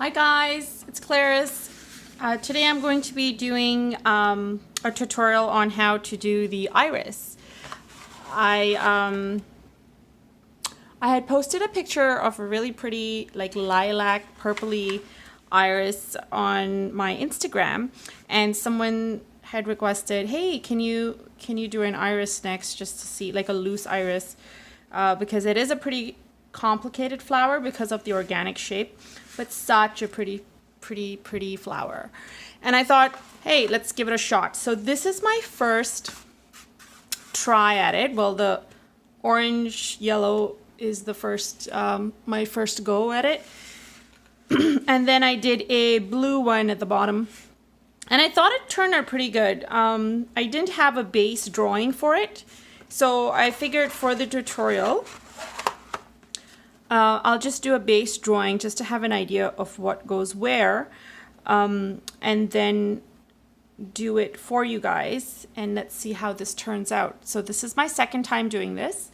Hi guys, it's Clarice. Today I'm going to be doing a tutorial on how to do the iris. I had posted a picture of a really pretty like lilac purpley iris on my Instagram, and someone had requested, hey, can you do an iris next, just to see, like a loose iris, because it is a pretty complicated flower because of the organic shape, but such a pretty flower. And I thought, hey, let's give it a shot. So this is my first try at it. Well, the orange yellow is the first, my first go at it. And then I did a blue one at the bottom, and I thought it turned out pretty good. I didn't have a base drawing for it, so I figured for the tutorial, I'll just do a base drawing just to have an idea of what goes where, and then do it for you guys, and let's see how this turns out. So this is my second time doing this.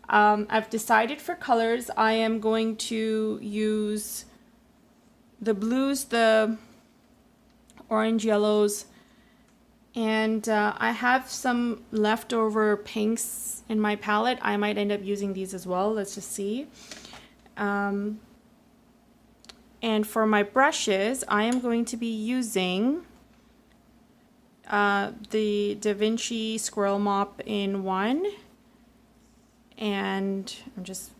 I've decided for colors I am going to use the blues, the orange, yellows, and I have some leftover pinks in my palette. I might end up using these as well. Let's just see. And for my brushes, I am going to be using the Da Vinci Squirrel Mop in 1, and I'm just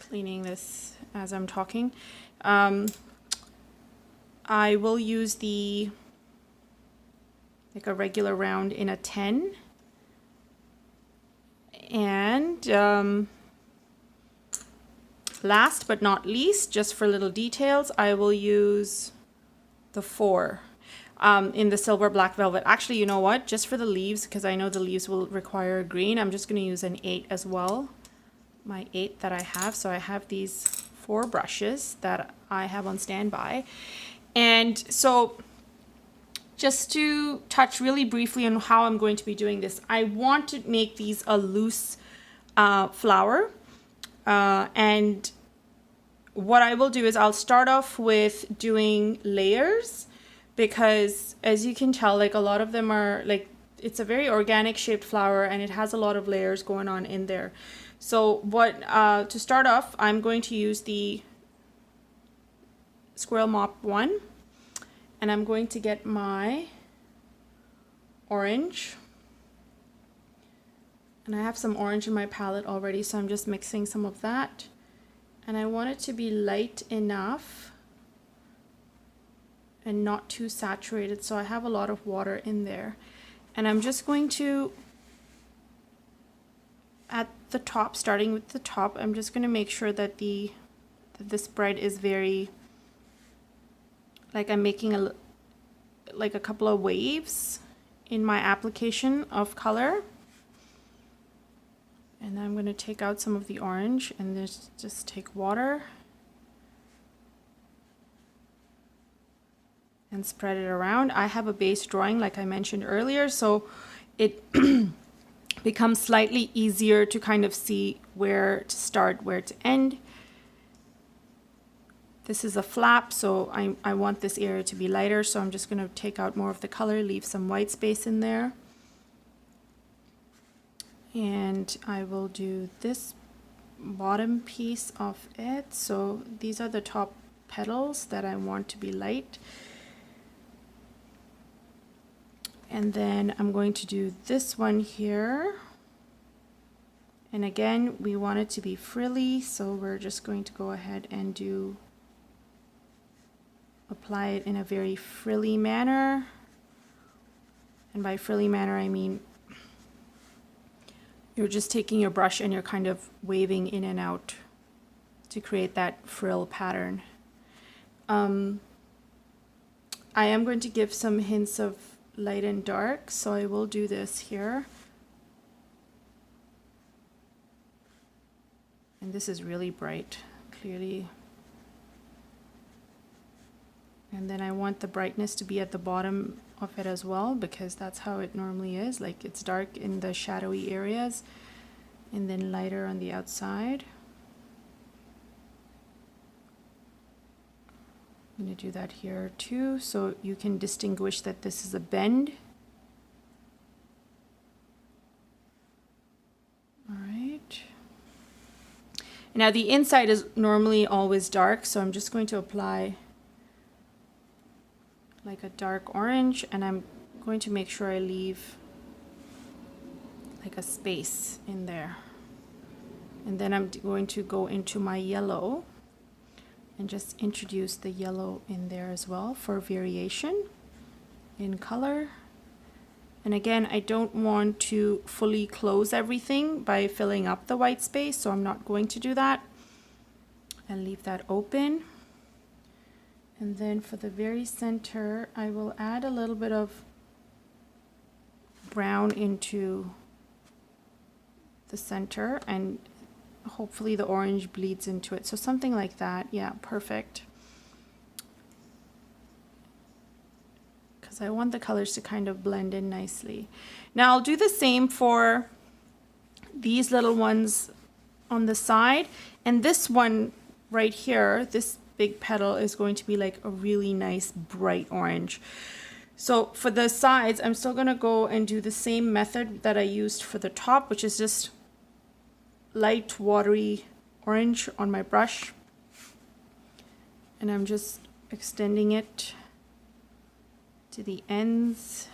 cleaning this as I'm talking. I will use the like a regular round in a 10, and last but not least, just for little details, I will use the 4 in the silver black velvet. Actually, you know what? Just for the leaves, because I know the leaves will require green, I'm just going to use an 8 as well. My 8 that I have. So I have these 4 brushes that I have on standby. And so just to touch really briefly on how I'm going to be doing this, I want to make these a loose flower. And what I will do is I'll start off with doing layers, because as you can tell, like a lot of them are like, it's a very organic shaped flower and it has a lot of layers going on in there. So what, to start off, I'm going to use the Squirrel Mop 1, and I'm going to get my orange. And I have some orange in my palette already, so I'm just mixing some of that. And I want it to be light enough and not too saturated, so I have a lot of water in there. And I'm just going to, at the top, starting with the top, I'm just going to make sure that the spread is very, like I'm making like a couple of waves in my application of color. And then I'm going to take out some of the orange and just take water and spread it around. I have a base drawing like I mentioned earlier, so it becomes slightly easier to kind of see where to start, where to end. This is a flap, so I want this area to be lighter, so I'm just going to take out more of the color, leave some white space in there. And I will do this bottom piece of it. So these are the top petals that I want to be light. And then I'm going to do this one here. And again, we want it to be frilly, so we're just going to go ahead and apply it in a very frilly manner. And by frilly manner, I mean you're just taking your brush and you're kind of waving in and out to create that frill pattern. I am going to give some hints of light and dark, so I will do this here. And this is really bright, clearly. And then I want the brightness to be at the bottom of it as well, because that's how it normally is. Like it's dark in the shadowy areas and then lighter on the outside. I'm going to do that here too, so you can distinguish that this is a bend. All right. Now the inside is normally always dark, so I'm just going to apply like a dark orange, and I'm going to make sure I leave like a space in there. And then I'm going to go into my yellow and just introduce the yellow in there as well for variation in color. And again, I don't want to fully close everything by filling up the white space, so I'm not going to do that. And leave that open. And then for the very center, I will add a little bit of brown into the center, and hopefully the orange bleeds into it. So something like that. Yeah, perfect. Because I want the colors to kind of blend in nicely. Now I'll do the same for these little ones on the side. And this one right here, this big petal, is going to be like a really nice bright orange. So for the sides, I'm still going to go and do the same method that I used for the top, which is just light watery orange on my brush, and I'm just extending it to the ends.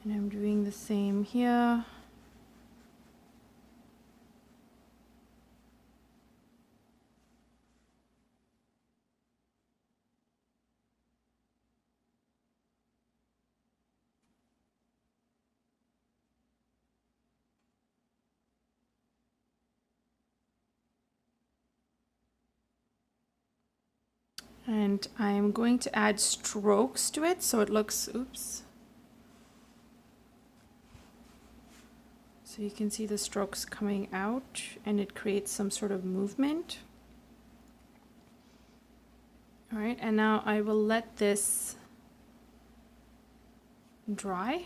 And I'm doing the same here. And I'm going to add strokes to it so it looks, oops. So you can see the strokes coming out and it creates some sort of movement. All right, and now I will let this dry.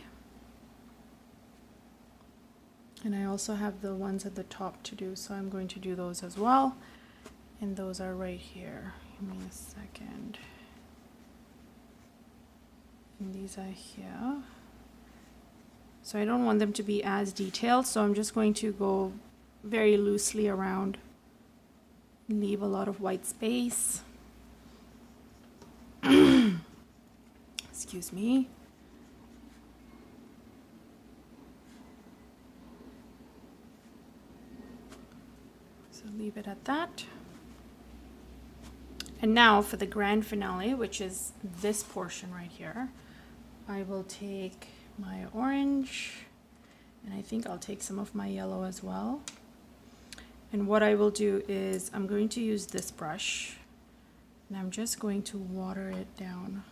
And I also have the ones at the top to do, so I'm going to do those as well. And those are right here. Give me a second. And these are here. So I don't want them to be as detailed, so I'm just going to go very loosely around and leave a lot of white space. Excuse me. So leave it at that. And now for the grand finale, which is this portion right here, I will take my orange, and I think I'll take some of my yellow as well. And what I will do is I'm going to use this brush, and I'm just going to water it down.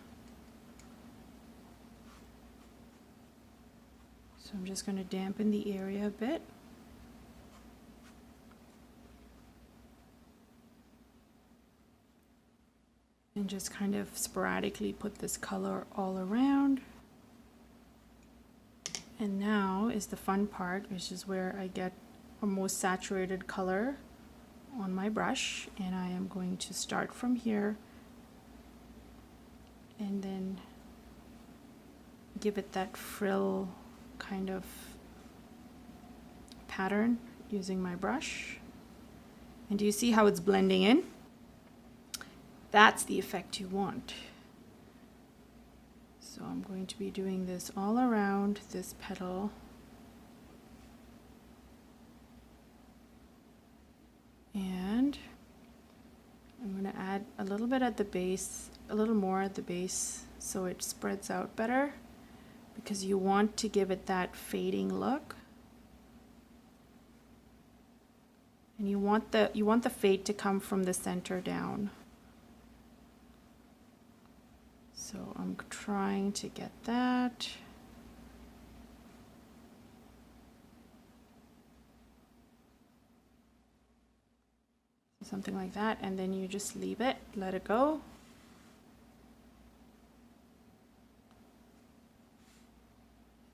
So I'm just going to dampen the area a bit. And just kind of sporadically put this color all around. And now is the fun part, which is where I get a most saturated color on my brush. And I am going to start from here and then give it that frill kind of pattern using my brush. And do you see how it's blending in? That's the effect you want. So I'm going to be doing this all around this petal. And I'm going to add a little bit at the base, a little more at the base, so it spreads out better, because you want to give it that fading look. And you want the fade to come from the center down. So I'm trying to get that. Something like that, and then you just leave it, let it go.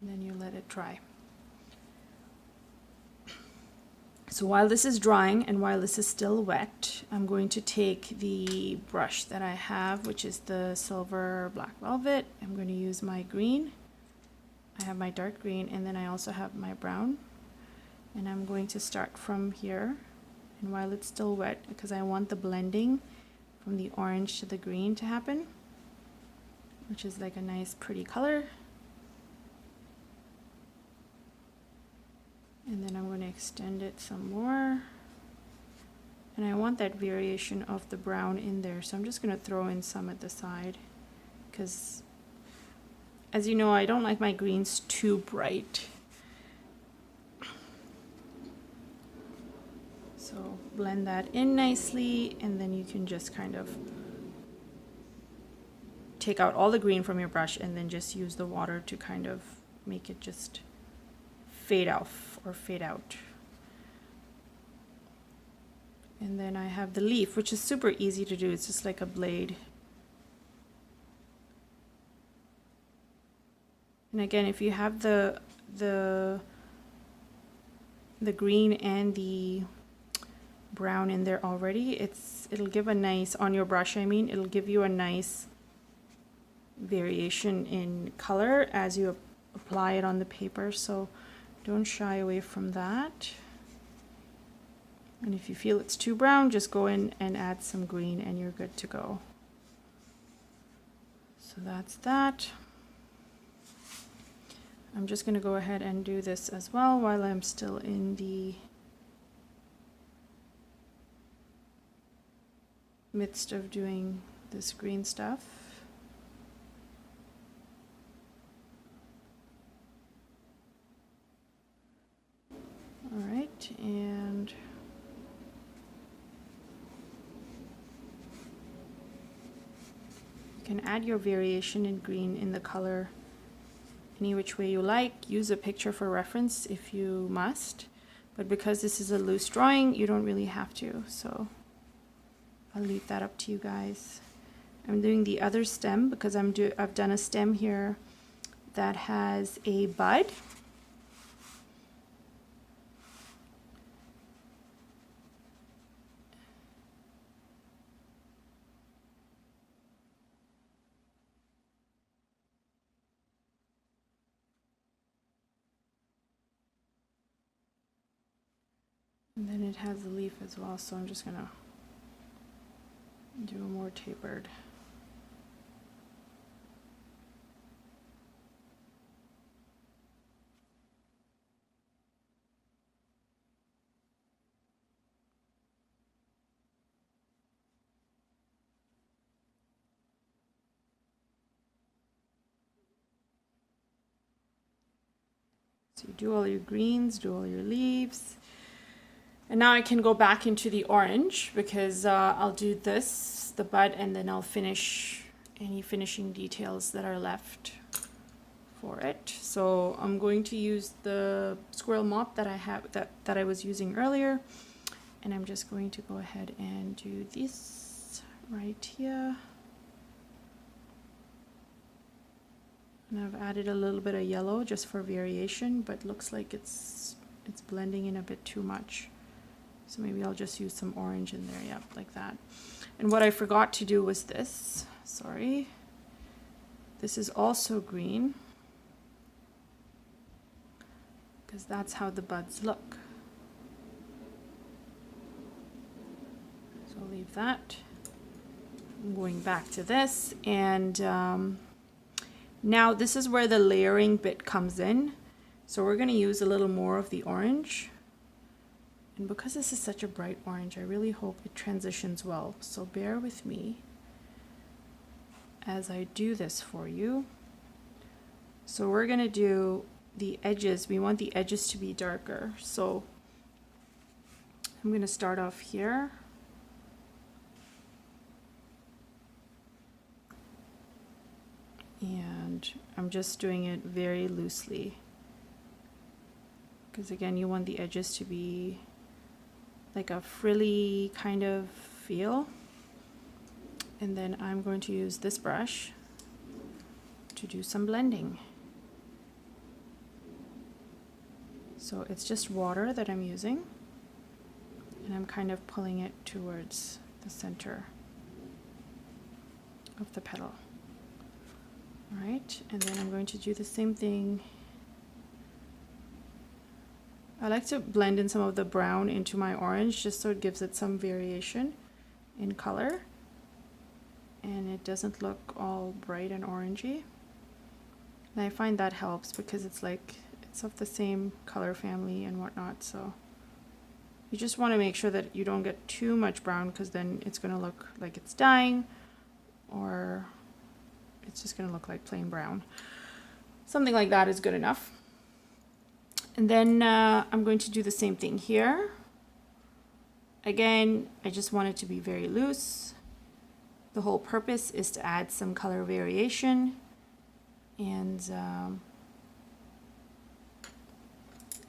And then you let it dry. So while this is drying and while this is still wet, I'm going to take the brush that I have, which is the silver black velvet. I'm going to use my green. I have my dark green, and then I also have my brown. And I'm going to start from here. And while it's still wet, because I want the blending from the orange to the green to happen, which is like a nice pretty color. And then I'm going to extend it some more. And I want that variation of the brown in there, so I'm just going to throw in some at the side, because as you know, I don't like my greens too bright. So blend that in nicely, and then you can just kind of take out all the green from your brush and then just use the water to kind of make it just fade off or fade out. And then I have the leaf, which is super easy to do. It's just like a blade. And again, if you have the green and the brown in there already, it'll give a nice, on your brush I mean, it'll give you a nice variation in color as you apply it on the paper. So don't shy away from that. And if you feel it's too brown, just go in and add some green and you're good to go. So that's that. I'm just going to go ahead and do this as well while I'm still in the midst of doing this green stuff. All right, and you can add your variation in green in the color any which way you like. Use a picture for reference if you must, but because this is a loose drawing, you don't really have to, so I'll leave that up to you guys. I'm doing the other stem because I've done a stem here that has a bud. And then it has a leaf as well, so I'm just gonna do a more tapered. So you do all your greens, do all your leaves. And now I can go back into the orange because I'll do this, the bud, and then I'll finish any finishing details that are left for it. So I'm going to use the Squirrel Mop that I have that I was using earlier, and I'm just going to go ahead and do this right here. And I've added a little bit of yellow just for variation, but looks like it's blending in a bit too much. So maybe I'll just use some orange in there, yep, like that. And what I forgot to do was this, sorry. This is also green, because that's how the buds look. So I'll leave that. I'm going back to this, and now this is where the layering bit comes in. So we're going to use a little more of the orange. And because this is such a bright orange, I really hope it transitions well. So bear with me as I do this for you. So we're going to do the edges. We want the edges to be darker. So I'm going to start off here. And I'm just doing it very loosely, because again, you want the edges to be like a frilly kind of feel. And then I'm going to use this brush to do some blending. So it's just water that I'm using. And I'm kind of pulling it towards the center of the petal. All right, and then I'm going to do the same thing. I like to blend in some of the brown into my orange just so it gives it some variation in color and it doesn't look all bright and orangey. And I find that helps because it's like it's of the same color family and whatnot, so you just want to make sure that you don't get too much brown because then it's going to look like it's dying or it's just going to look like plain brown. Something like that is good enough. And then I'm going to do the same thing here. Again, I just want it to be very loose. The whole purpose is to add some color variation and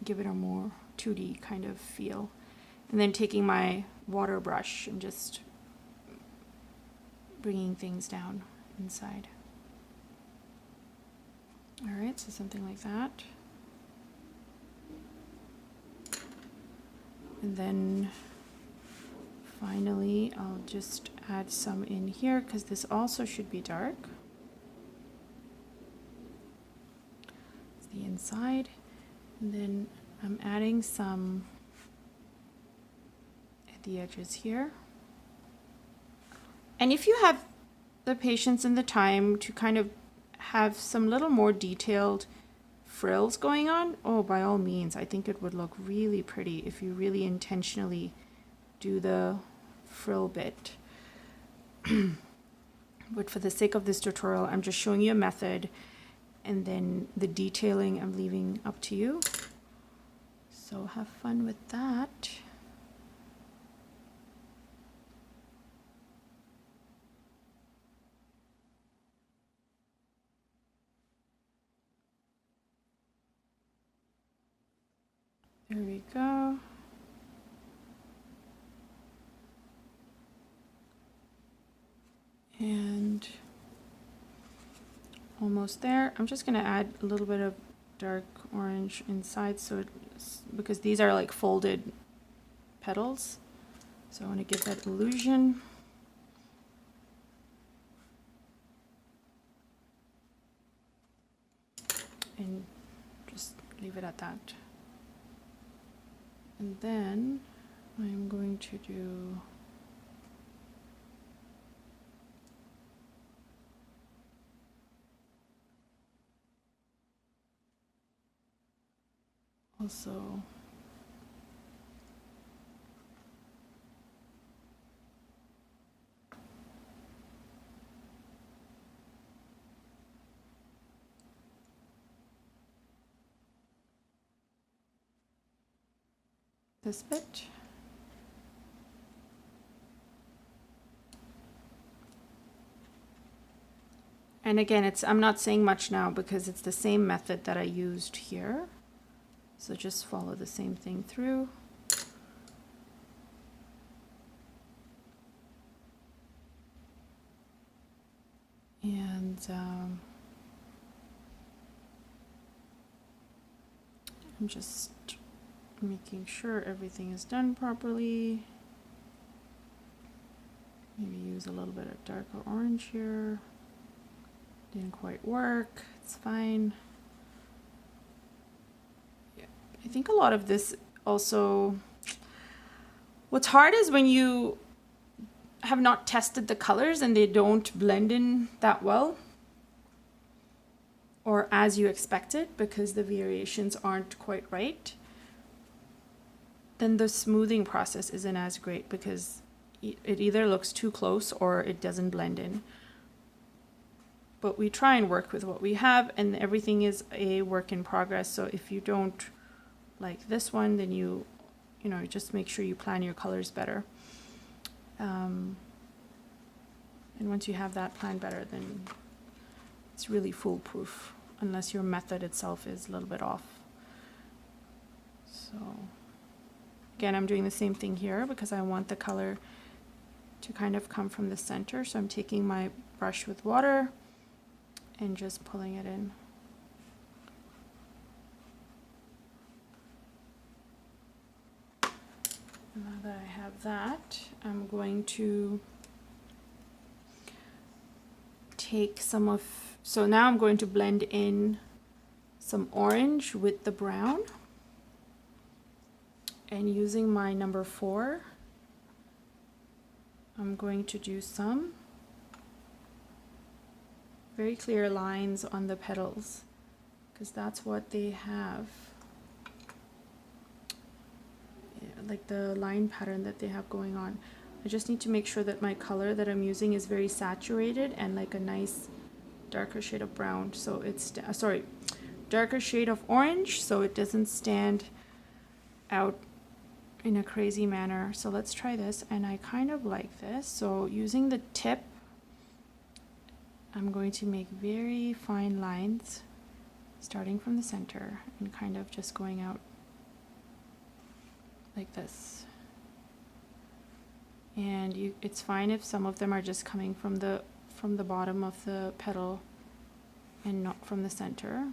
give it a more 2D kind of feel. And then taking my water brush and just bringing things down inside. All right, so something like that. And then finally, I'll just add some in here because this also should be dark. It's the inside. And then I'm adding some at the edges here. And if you have the patience and the time to kind of have some little more detailed frills going on, oh, by all means, I think it would look really pretty if you really intentionally do the frill bit. But for the sake of this tutorial, I'm just showing you a method, and then the detailing I'm leaving up to you. So have fun with that. There we go. And almost there. I'm just going to add a little bit of dark orange inside so it's, because these are like folded petals. So I want to give that illusion. And just leave it at that. And then I'm going to do also this bit. And again, I'm not saying much now because it's the same method that I used here. So just follow the same thing through. And I'm just making sure everything is done properly. Maybe use a little bit of darker orange here. Didn't quite work. It's fine. Yeah, I think a lot of this also, what's hard is when you have not tested the colors and they don't blend in that well or as you expected because the variations aren't quite right, then the smoothing process isn't as great because it either looks too close or it doesn't blend in. But we try and work with what we have, and everything is a work in progress. So if you don't like this one, then you know, just make sure you plan your colors better. And once you have that plan better, then it's really foolproof, unless your method itself is a little bit off. So again, I'm doing the same thing here because I want the color to kind of come from the center. So I'm taking my brush with water and just pulling it in. Now that I have that, I'm going to take some of, so now I'm going to blend in some orange with the brown, and using my number 4, I'm going to do some very clear lines on the petals, because that's what they have, like the line pattern that they have going on. I just need to make sure that my color that I'm using is very saturated and like a nice darker shade of brown, so it's darker shade of orange, so it doesn't stand out in a crazy manner. So let's try this, and I kind of like this. So using the tip, I'm going to make very fine lines starting from the center and kind of just going out like this. And it's fine if some of them are just coming from the bottom of the petal and not from the center.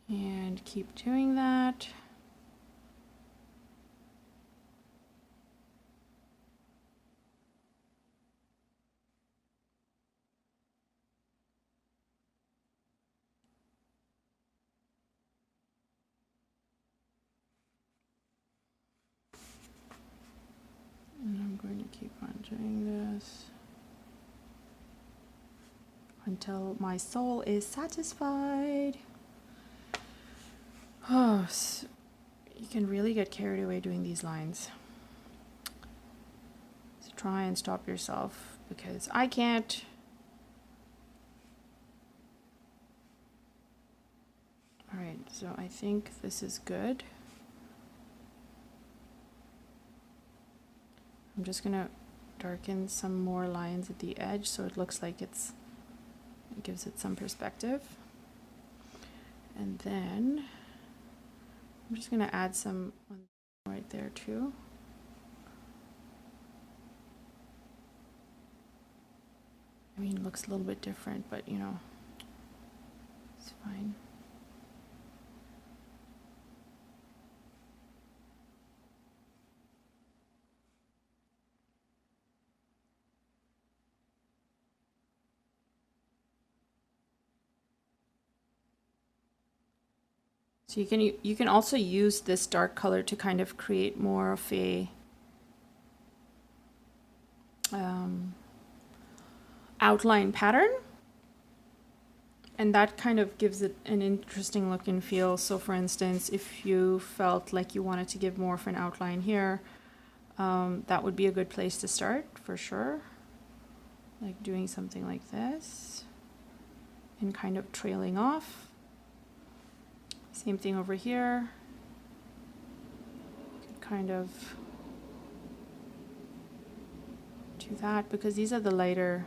And keep doing that. And I'm going to keep on doing this until my soul is satisfied. Oh, so you can really get carried away doing these lines. So try and stop yourself, because I can't. All right, so I think this is good. I'm just gonna darken some more lines at the edge so it looks like it gives it some perspective. And then I'm just gonna add some right there too. I mean, it looks a little bit different, but you know, it's fine. So you can also use this dark color to kind of create more of a outline pattern, and that kind of gives it an interesting look and feel. So for instance, if you felt like you wanted to give more of an outline here, that would be a good place to start for sure, like doing something like this and kind of trailing off. Same thing over here. You could kind of do that, because these are the lighter.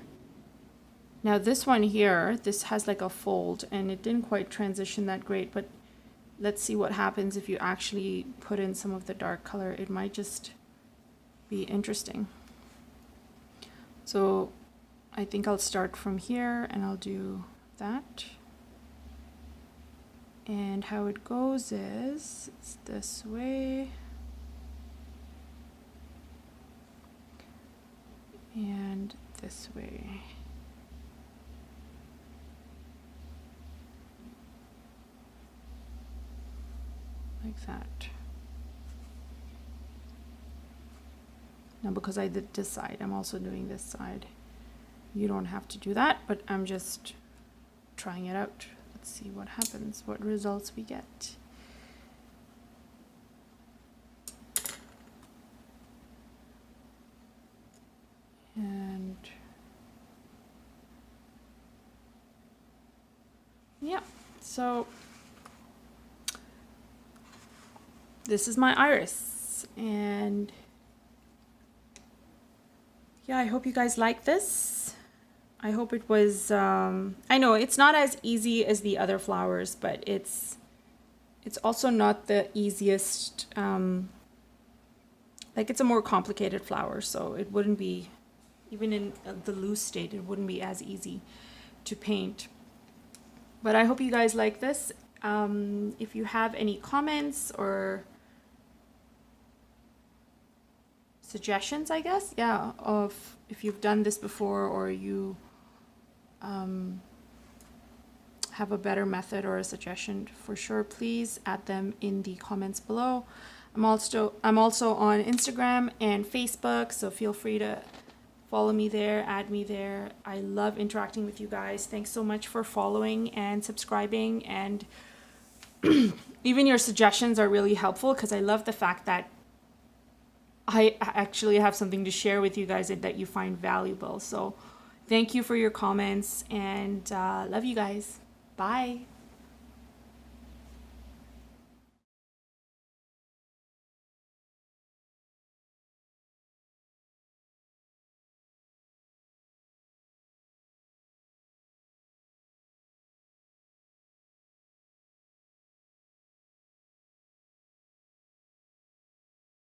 Now this one here, this has like a fold and it didn't quite transition that great, but let's see what happens if you actually put in some of the dark color. It might just be interesting. So I think I'll start from here and I'll do that. And how it goes is it's this way. And this way. Like that. Now because I did this side, I'm also doing this side. You don't have to do that, but I'm just trying it out. Let's see what happens, what results we get. And yeah, so this is my iris, and yeah, I hope you guys like this. I hope it was, I know it's not as easy as the other flowers, but it's also not the easiest, like it's a more complicated flower, so it wouldn't be, even in the loose state, it wouldn't be as easy to paint. But I hope you guys like this. If you have any comments or suggestions, I guess, yeah, of if you've done this before or you have a better method or a suggestion, for sure, please add them in the comments below. I'm also on Instagram and Facebook, so feel free to follow me there, add me there. I love interacting with you guys. Thanks so much for following and subscribing, and even your suggestions are really helpful because I love the fact that I actually have something to share with you guys that you find valuable. So thank you for your comments, and love you guys. Bye.